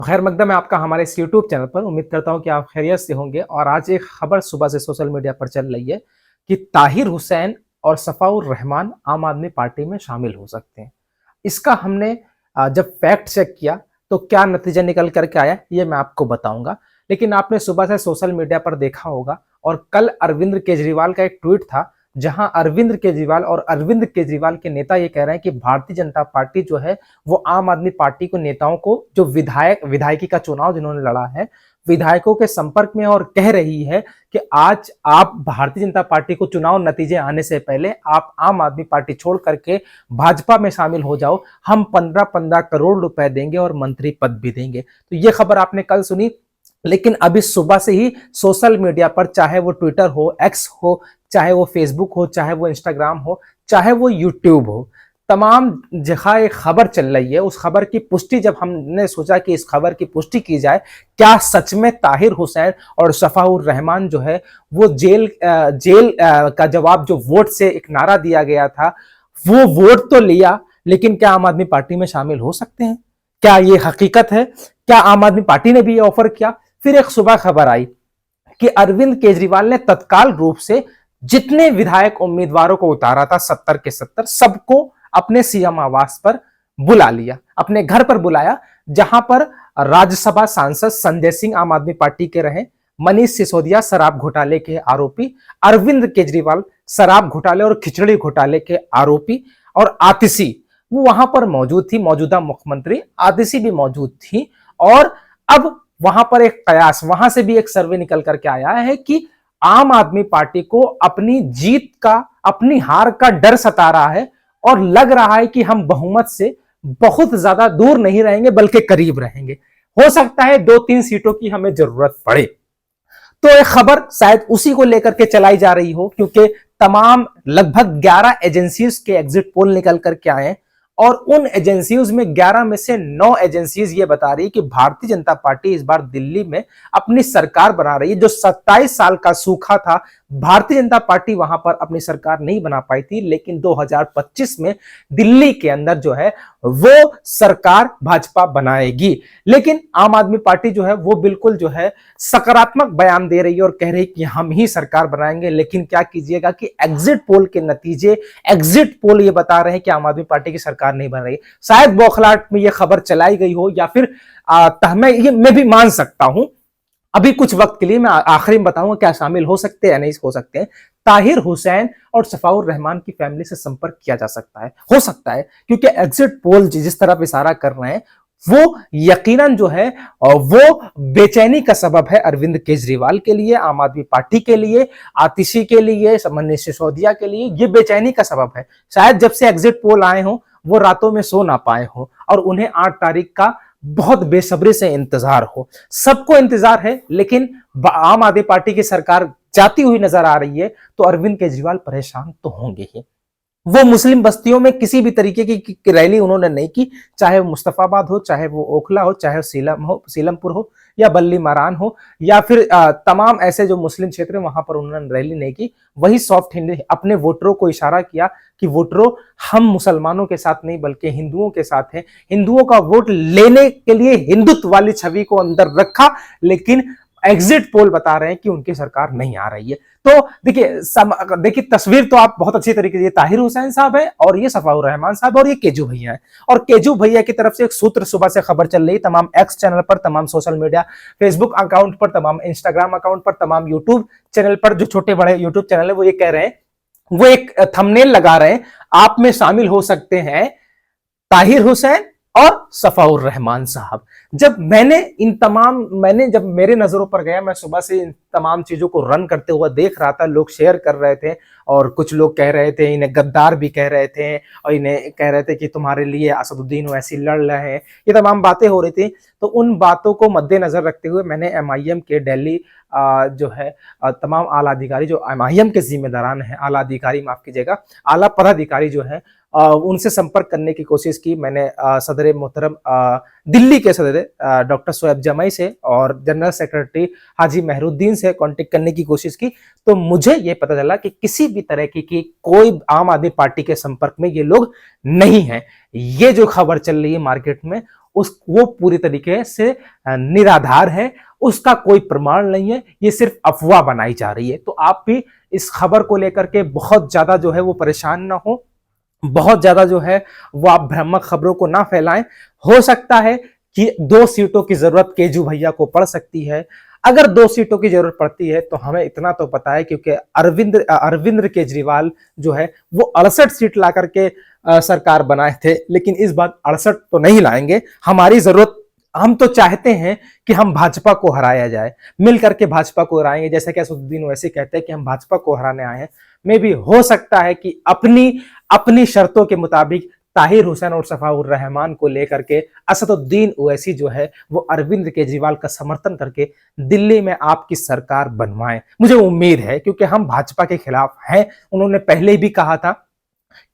खैर मकदम है आपका हमारे इस यूट्यूब चैनल पर। उम्मीद करता हूं कि आप खैरियत से होंगे। और आज एक खबर सुबह से सोशल मीडिया पर चल रही है कि ताहिर हुसैन और सफाउर रहमान आम आदमी पार्टी में शामिल हो सकते हैं। इसका हमने जब फैक्ट चेक किया तो क्या नतीजा निकल करके आया ये मैं आपको बताऊंगा। लेकिन आपने सुबह से सोशल मीडिया पर देखा होगा और कल अरविंद केजरीवाल का एक ट्वीट था जहां अरविंद केजरीवाल के नेता ये कह रहे हैं कि भारतीय जनता पार्टी जो है वो आम आदमी पार्टी को नेताओं को जो विधायकी का चुनाव जिन्होंने लड़ा है विधायकों के संपर्क में और कह रही है कि आज आप भारतीय जनता पार्टी को चुनाव नतीजे आने से पहले आप आम आदमी पार्टी छोड़ करके भाजपा में शामिल हो जाओ, हम 15-15 करोड़ रुपए देंगे और मंत्री पद भी देंगे। तो ये खबर आपने कल सुनी। लेकिन अभी सुबह से ही सोशल मीडिया पर चाहे वो ट्विटर हो, एक्स हो, चाहे वो फेसबुक हो, चाहे वो इंस्टाग्राम हो, चाहे वो यूट्यूब हो, तमाम जगह एक खबर चल रही है। उस खबर की पुष्टि जब हमने सोचा कि इस खबर की पुष्टि की जाए, क्या सच में ताहिर हुसैन और सफाउर रहमान जो है वो जेल का जवाब जो वोट से एक नारा दिया गया था वो वोट तो लिया, लेकिन क्या आम आदमी पार्टी में शामिल हो सकते हैं? क्या ये हकीकत है? क्या आम आदमी पार्टी ने भी ये ऑफर किया? फिर एक सुबह खबर आई कि अरविंद केजरीवाल ने तत्काल रूप से जितने विधायक उम्मीदवारों को उतारा था 70 के 70 सबको अपने सीएम आवास पर बुला लिया, अपने घर पर बुलाया, जहां पर राज्यसभा सांसद संजय सिंह आम आदमी पार्टी के रहे, मनीष सिसोदिया शराब घोटाले के आरोपी, अरविंद केजरीवाल शराब घोटाले और खिचड़ी घोटाले के आरोपी, और आतिशी वो वहां पर मौजूद थी, मौजूदा मुख्यमंत्री आतिशी भी मौजूद थी। और अब वहां पर एक कयास, वहां से भी एक सर्वे निकल करके आया है कि आम आदमी पार्टी को अपनी जीत का, अपनी हार का डर सता रहा है और लग रहा है कि हम बहुमत से बहुत ज्यादा दूर नहीं रहेंगे बल्कि करीब रहेंगे। हो सकता है 2-3 सीटों की हमें जरूरत पड़े। तो एक खबर शायद उसी को लेकर के चलाई जा रही हो, क्योंकि तमाम लगभग 11 एजेंसीज के एग्जिट पोल निकल करके आए और उन एजेंसीज में 11 में से 9 एजेंसीज ये बता रही है कि भारतीय जनता पार्टी इस बार दिल्ली में अपनी सरकार बना रही है। जो 27 साल का सूखा था, भारतीय जनता पार्टी वहां पर अपनी सरकार नहीं बना पाई थी, लेकिन 2025 में दिल्ली के अंदर जो है वो सरकार भाजपा बनाएगी। लेकिन आम आदमी पार्टी जो है वो बिल्कुल जो है सकारात्मक बयान दे रही है और कह रही है कि हम ही सरकार बनाएंगे। लेकिन क्या कीजिएगा कि एग्जिट पोल के नतीजे, एग्जिट पोल ये बता रहे हैं कि आम आदमी पार्टी की सरकार नहीं बन रही। शायद बौखलाहट में ये खबर चलाई गई हो या फिर मैं भी मान सकता हूं। अभी कुछ वक्त के लिए मैं आखिरी में बताऊंगा क्या शामिल हो सकते हैं या नहीं हो सकते हैं। ताहिर हुसैन और सफाउर रहमान की फैमिली से संपर्क किया जा सकता है, हो सकता है, क्योंकि एग्जिट पोल जिस तरफ इशारा कर रहे हैं वो यकीनन जो है वो बेचैनी का सबब है अरविंद केजरीवाल के लिए, आम आदमी पार्टी के लिए, आतिशी के लिए, मनीष सिसोदिया के लिए। ये बेचैनी का सबब है। शायद जब से एग्जिट पोल आए हो वो रातों में सो ना पाए हो और उन्हें 8 तारीख का बहुत बेसब्री से इंतजार हो। सबको इंतजार है, लेकिन आम आदमी पार्टी की सरकार जाती हुई नजर आ रही है तो अरविंद केजरीवाल परेशान तो होंगे ही। वो मुस्लिम बस्तियों में किसी भी तरीके की रैली उन्होंने नहीं की, चाहे वो मुस्तफाबाद हो, चाहे वो ओखला हो, चाहे सीलमपुर हो या बल्ली मारान हो, या फिर तमाम ऐसे जो मुस्लिम क्षेत्र है वहां पर उन्होंने रैली नहीं की। वही सॉफ्ट हिंदी अपने वोटरों को इशारा किया कि वोटरों, हम मुसलमानों के साथ नहीं बल्कि हिंदुओं के साथ हैं। हिंदुओं का वोट लेने के लिए हिंदुत्व वाली छवि को अंदर रखा, लेकिन एग्जिट पोल बता रहे हैं कि उनकी सरकार नहीं आ रही है। तो देखिए तस्वीर तो आप बहुत अच्छी तरीके से, ताहिर हुसैन साहब है और ये सफाउर रहमान साहब और ये केजू भैया है। और केजू भैया की तरफ से एक सूत्र सुबह से खबर चल रही, तमाम एक्स चैनल पर, तमाम सोशल मीडिया, फेसबुक अकाउंट पर, तमाम इंस्टाग्राम अकाउंट पर, तमाम यूट्यूब चैनल पर, जो छोटे बड़े यूट्यूब चैनल है वो ये कह रहे हैं, वो एक थंबनेल लगा रहे हैं, आप में शामिल हो सकते हैं ताहिर हुसैन और सफाउर रहमान साहब। जब मेरे नजरों पर गया, मैं सुबह से इन तमाम चीजों को रन करते हुआ देख रहा था, लोग शेयर कर रहे थे और कुछ लोग कह रहे थे, इन्हें गद्दार भी कह रहे थे और इन्हें कह रहे थे कि तुम्हारे लिए असदुद्दीन ओवैसी लड़ रहे हैं, ये तमाम बातें हो रही थी। तो उन बातों को मद्देनजर रखते हुए मैंने एमआईएम के दिल्ली जो है तमाम आला अधिकारी, जो एमआईएम के जिम्मेदारान हैं, आला अधिकारी माफ कीजिएगा, आला पदाधिकारी जो है उनसे संपर्क करने की कोशिश की। मैंने सदर मोहतरम दिल्ली के सदर डॉक्टर शोएब जमाई से और जनरल सेक्रेटरी हाजी मेहरुद्दीन से कांटेक्ट करने की कोशिश की, तो मुझे ये पता चला कि किसी भी तरह की कोई आम आदमी पार्टी के संपर्क में ये लोग नहीं है। ये जो खबर चल रही है मार्केट में वो पूरी तरीके से निराधार है, उसका कोई प्रमाण नहीं है, ये सिर्फ अफवाह बनाई जा रही है। तो आप भी इस खबर को लेकर के बहुत ज्यादा जो है वो परेशान ना हो, बहुत ज्यादा जो है वो आप भ्रामक खबरों को ना फैलाएं। हो सकता है कि 2 सीटों की जरूरत केजू भैया को पड़ सकती है। अगर 2 सीटों की जरूरत पड़ती है तो हमें इतना तो पता है, क्योंकि अरविंद केजरीवाल जो है वो 68 सीट ला करके सरकार बनाए थे, लेकिन इस बार 68 तो नहीं लाएंगे। हमारी जरूरत, हम तो चाहते हैं कि हम भाजपा को हराया जाए, मिल करके भाजपा को हराएंगे। जैसे कि असदुद्दीन ओवैसी कहते हैं कि हम भाजपा को हराने आए हैं। मे भी हो सकता है कि अपनी अपनी शर्तों के मुताबिक ताहिर हुसैन और सफाउर रहमान को लेकर के असदुद्दीन ओवैसी जो है वो अरविंद केजरीवाल का समर्थन करके दिल्ली में आपकी सरकार बनवाएं। मुझे उम्मीद है, क्योंकि हम भाजपा के खिलाफ हैं। उन्होंने पहले भी कहा था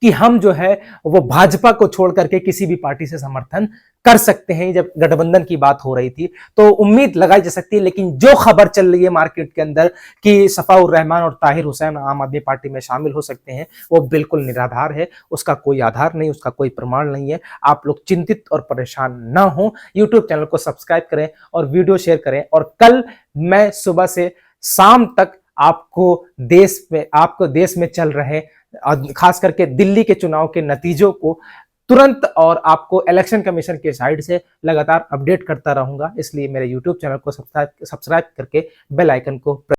कि हम जो है वो भाजपा को छोड़ करके किसी भी पार्टी से समर्थन कर सकते हैं, जब गठबंधन की बात हो रही थी तो उम्मीद लगाई जा सकती है। लेकिन जो खबर चल रही है मार्केट के अंदर कि सफाउर रहमान और ताहिर हुसैन आम आदमी पार्टी में शामिल हो सकते हैं, वो बिल्कुल निराधार है। उसका कोई आधार नहीं, उसका कोई प्रमाण नहीं है। आप लोग चिंतित और परेशान ना हो। यूट्यूब चैनल को सब्सक्राइब करें और वीडियो शेयर करें, और कल मैं सुबह से शाम तक आपको देश में चल रहे खास करके दिल्ली के चुनाव के नतीजों को तुरंत और आपको इलेक्शन कमीशन के साइड से लगातार अपडेट करता रहूंगा। इसलिए मेरे YouTube चैनल को सब्सक्राइब करके बेल आइकन को